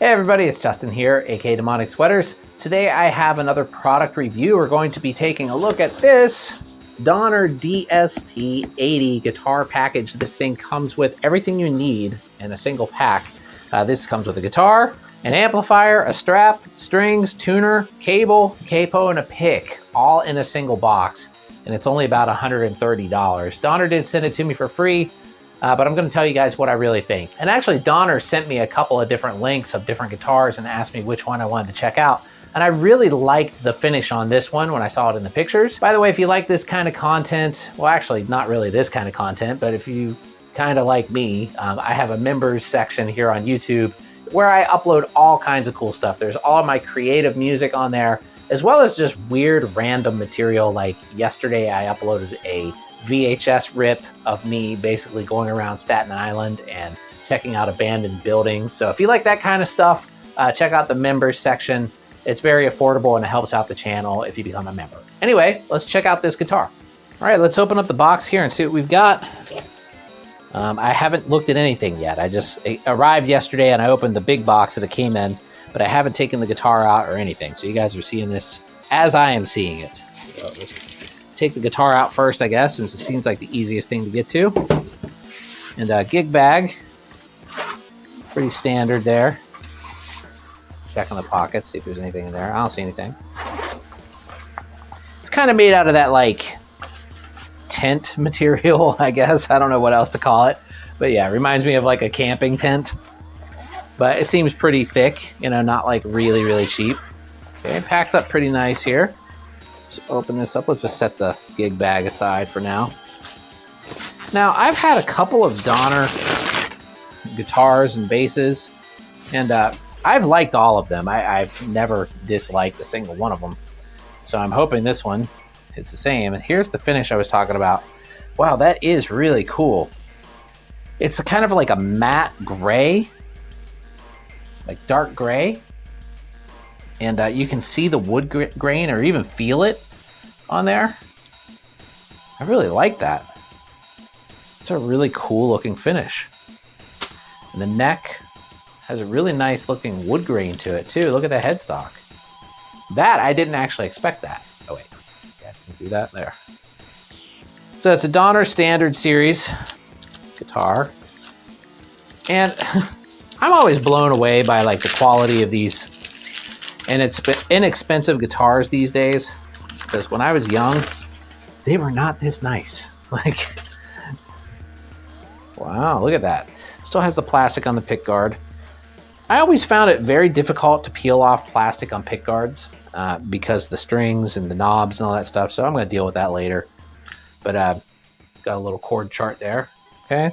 Hey everybody, it's Justin here, aka Demonic Sweaters. Today I have another product review. We're going to be taking a look at this Donner DST-80 guitar package. This thing comes with everything you need in a single pack. This comes with a guitar, an amplifier, a strap, strings, tuner, cable, capo, and a pick, all in a single box. And it's only about $130. Donner did send it to me for free. But I'm going to tell you guys what I really think. And actually, Donner sent me a couple of different links of different guitars and asked me which one I wanted to check out. And I really liked the finish on this one when I saw it in the pictures. By the way, if you like this kind of content, well, actually, not really this kind of content, but if you kind of like me, I have a members section here on YouTube where I upload all kinds of cool stuff. There's all of my creative music on there, as well as just weird random material. Like yesterday, I uploaded a VHS rip of me basically going around Staten Island and checking out abandoned buildings. So if you like that kind of stuff, check out the members section. It's very affordable and it helps out the channel if you become a member. Anyway, let's check out this guitar. All right, let's open up the box here and see what we've got. I haven't looked at anything yet. It arrived yesterday and I opened the big box that it came in, but I haven't taken the guitar out or anything. So you guys are seeing this as I am seeing it. So let's take the guitar out first, I guess, since it seems like the easiest thing to get to. And a gig bag, pretty standard there. Check on the pockets, see if there's anything in there. I don't see anything. It's kind of made out of that like tent material, I guess. I don't know what else to call it, but yeah, it reminds me of like a camping tent. But it seems pretty thick, you know, not like really, really cheap. Okay, packed up pretty nice here. Let's open this up. Let's just set the gig bag aside for now. Now, I've had a couple of Donner guitars and basses, and I've liked all of them. I've never disliked a single one of them. So I'm hoping this one is the same. And here's the finish I was talking about. Wow, that is really cool. It's a kind of like a matte gray, like dark gray. And you can see the wood grain or even feel it on there. I really like that. It's a really cool looking finish. And the neck has a really nice looking wood grain to it too. Look at the headstock. That, I didn't actually expect that. Oh wait, yeah, you can see that there. So it's a Donner Standard Series guitar. And I'm always blown away by like the quality of these and it's inexpensive guitars these days, because when I was young, they were not this nice. Like, wow, look at that. Still has the plastic on the pick guard. I always found it very difficult to peel off plastic on pick guards because the strings and the knobs and all that stuff. So I'm going to deal with that later. But got a little chord chart there. Okay.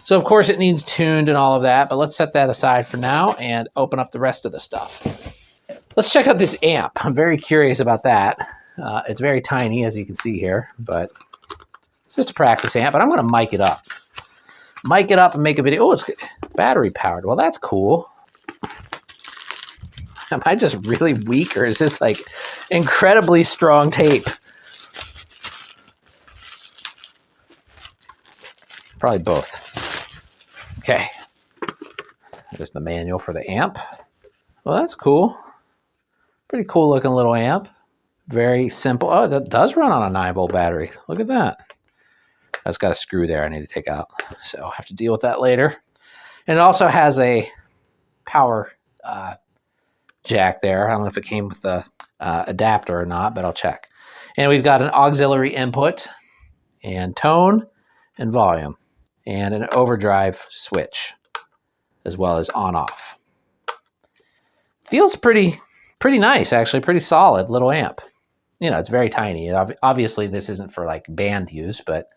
So of course it needs tuned and all of that, but let's set that aside for now and open up the rest of the stuff. Let's check out this amp. I'm very curious about that. It's very tiny, as you can see here, but it's just a practice amp, but I'm going to mic it up. Mic it up and make a video. Oh, it's battery powered. Well, that's cool. Am I just really weak, or is this like incredibly strong tape? Probably both. Okay. There's the manual for the amp. Well, that's cool. Pretty cool looking little amp. Very simple. Oh, that does run on a 9-volt battery. Look at that. That's got a screw there I need to take out. So I'll have to deal with that later. And it also has a power jack there. I don't know if it came with the adapter or not, but I'll check. And we've got an auxiliary input and tone and volume and an overdrive switch, as well as on-off. Feels pretty nice, actually, pretty solid little amp. You know, it's very tiny. Obviously, this isn't for like band use, but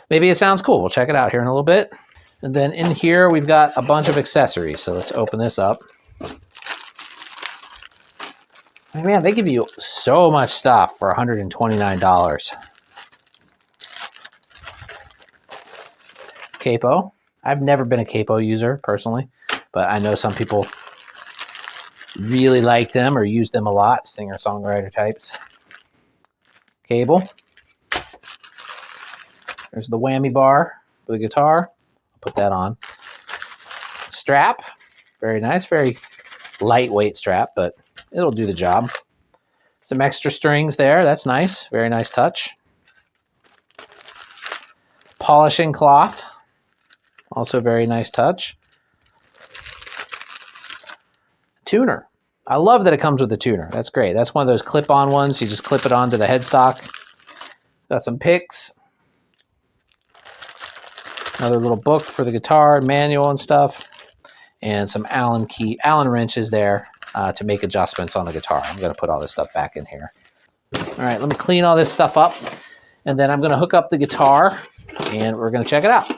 maybe it sounds cool. We'll check it out here in a little bit. And then in here, we've got a bunch of accessories. So let's open this up. And man, they give you so much stuff for $129. Capo. I've never been a capo user personally, but I know some people really like them or use them a lot, singer-songwriter types. Cable. There's the whammy bar for the guitar. I'll put that on. Strap. Very nice. Very lightweight strap, but it'll do the job. Some extra strings there. That's nice. Very nice touch. Polishing cloth. Also very nice touch. Tuner. I love that it comes with a tuner. That's great. That's one of those clip-on ones. You just clip it onto the headstock. Got some picks. Another little book for the guitar, manual and stuff. And some Allen wrenches there to make adjustments on the guitar. I'm going to put all this stuff back in here. All right, let me clean all this stuff up. And then I'm going to hook up the guitar and we're going to check it out.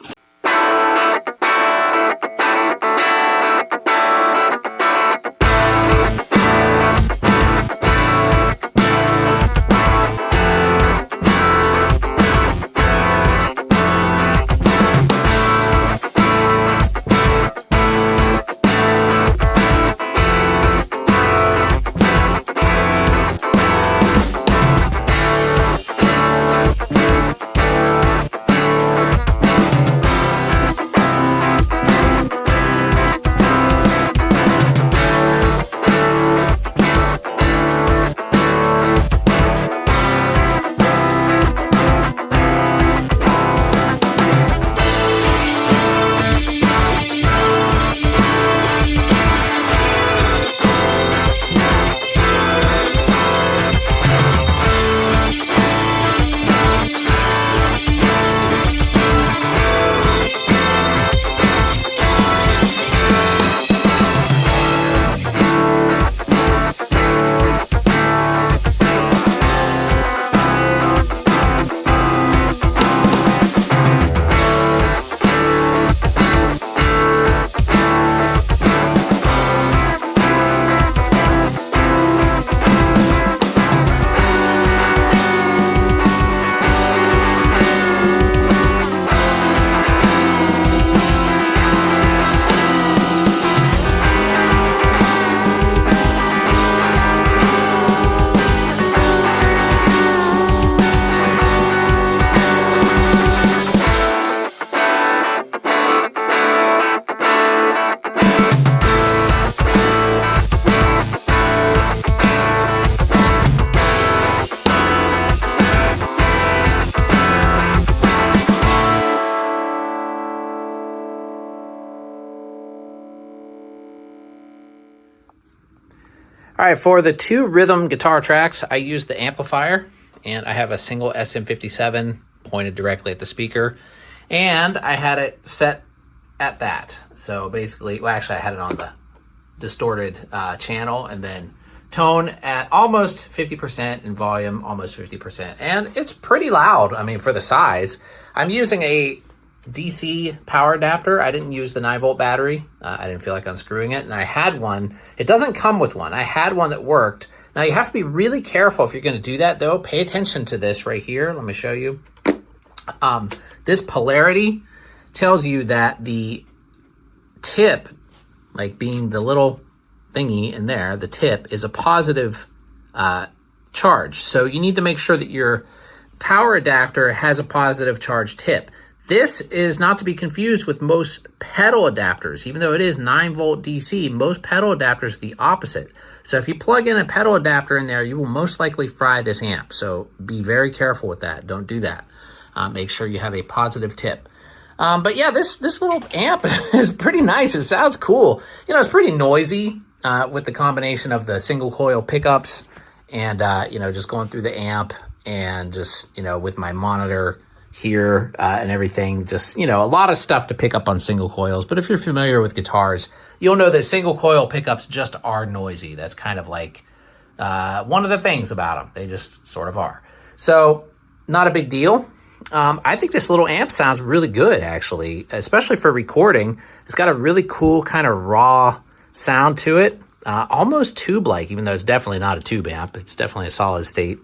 All right, for the two rhythm guitar tracks, I use the amplifier, and I have a single SM57 pointed directly at the speaker, and I had it set at that. So basically, well, actually, I had it on the distorted channel, and then tone at almost 50% and volume almost 50%. And it's pretty loud, I mean, for the size. I'm using a DC power adapter. I didn't use the 9-volt battery. I didn't feel like unscrewing it, and I had one. It doesn't come with one. I had one that worked. Now you have to be really careful if you're going to do that, though. Pay attention to this right here. Let me show you. This polarity tells you that the tip, like being the little thingy in there, the tip is a positive charge. So you need to make sure that your power adapter has a positive charge tip. This is not to be confused with most pedal adapters. Even though it is 9-volt DC, most pedal adapters are the opposite. So if you plug in a pedal adapter in there, you will most likely fry this amp. So be very careful with that. Don't do that. Make sure you have a positive tip. But yeah, this little amp is pretty nice. It sounds cool. You know, it's pretty noisy with the combination of the single coil pickups and, you know, just going through the amp and just, you know, with my monitor here and everything, just, you know, a lot of stuff to pick up on single coils. But if you're familiar with guitars, you'll know that single coil pickups just are noisy. That's kind of like one of the things about them. They just sort of are. So not a big deal. I think this little amp sounds really good, actually, especially for recording. It's got a really cool kind of raw sound to it, almost tube-like, even though it's definitely not a tube amp. It's definitely a solid state,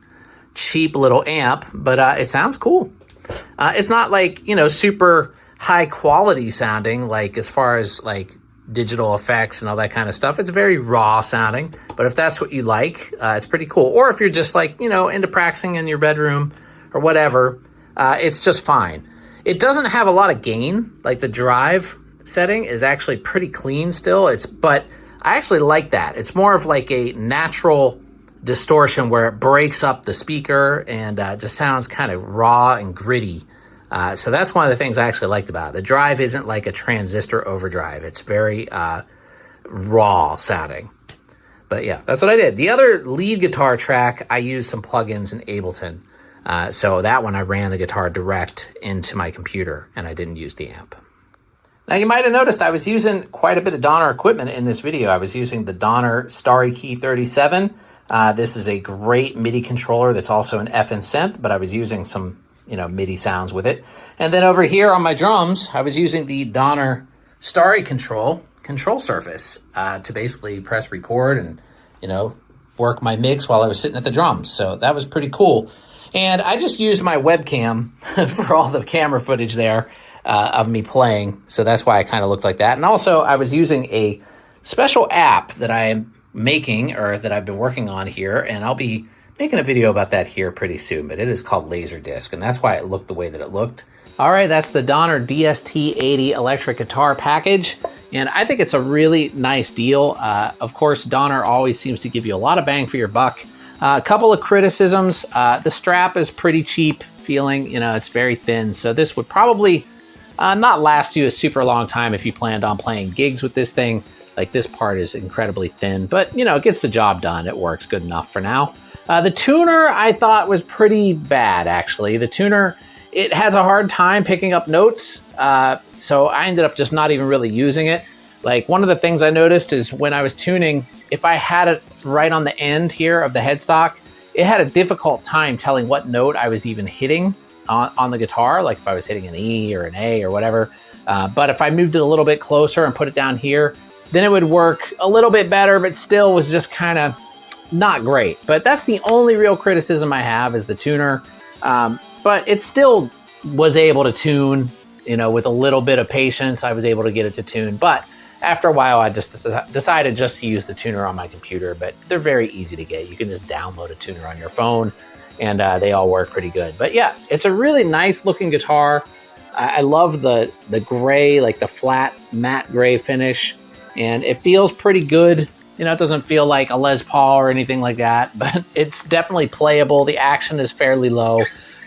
cheap little amp, but it sounds cool. It's not like, you know, super high quality sounding, like as far as like digital effects and all that kind of stuff. It's very raw sounding, but if that's what you like, it's pretty cool. Or if you're just like, you know, into practicing in your bedroom or whatever, it's just fine. It doesn't have a lot of gain. Like the drive setting is actually pretty clean still. But I actually like that. It's more of like a natural distortion where it breaks up the speaker and just sounds kind of raw and gritty. So that's one of the things I actually liked about it. The drive isn't like a transistor overdrive. It's very raw sounding. But yeah, that's what I did. The other lead guitar track, I used some plugins in Ableton. So that one I ran the guitar direct into my computer and I didn't use the amp. Now you might have noticed I was using quite a bit of Donner equipment in this video. I was using the Donner Starry Key 37. This is a great MIDI controller that's also an FN synth, but I was using some, MIDI sounds with it. And then over here on my drums, I was using the Donner Starry control surface to basically press record and, work my mix while I was sitting at the drums. So that was pretty cool. And I just used my webcam for all the camera footage there of me playing. So that's why I kind of looked like that. And also I was using a special app that I am making, or that I've been working on here, and I'll be making a video about that here pretty soon, but it is called Laserdisc, and that's why it looked the way that it looked. All right, that's the Donner DST-80 electric guitar package, and I think it's a really nice deal. Of course, Donner always seems to give you a lot of bang for your buck. A couple of criticisms. The strap is pretty cheap feeling, it's very thin, so this would probably not last you a super long time if you planned on playing gigs with this thing. Like, this part is incredibly thin, but it gets the job done. It works good enough for now. The tuner I thought was pretty bad, actually. The tuner, it has a hard time picking up notes, so I ended up just not even really using it. Like, one of the things I noticed is when I was tuning, if I had it right on the end here of the headstock, it had a difficult time telling what note I was even hitting on the guitar, like if I was hitting an E or an A or whatever. But if I moved it a little bit closer and put it down here, then it would work a little bit better, but still was just kind of not great. But that's the only real criticism I have, is the tuner. But it still was able to tune, with a little bit of patience, I was able to get it to tune. But after a while, I just decided just to use the tuner on my computer, but they're very easy to get. You can just download a tuner on your phone, and they all work pretty good. But yeah, it's a really nice looking guitar. I love the gray, like the flat matte gray finish. And it feels pretty good. It doesn't feel like a Les Paul or anything like that, but it's definitely playable. The action is fairly low.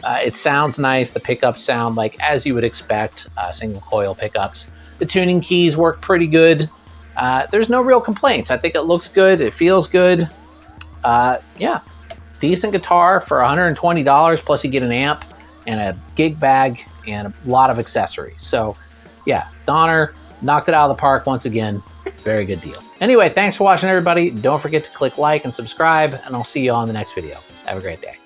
It sounds nice. The pickups sound like as you would expect, single coil pickups. The tuning keys work pretty good. There's no real complaints. I think it looks good. It feels good. Yeah, decent guitar for $120, plus you get an amp and a gig bag and a lot of accessories. So yeah, Donner knocked it out of the park once again. Very good deal. Anyway, thanks for watching, everybody. Don't forget to click like and subscribe, and I'll see you on the next video. Have a great day.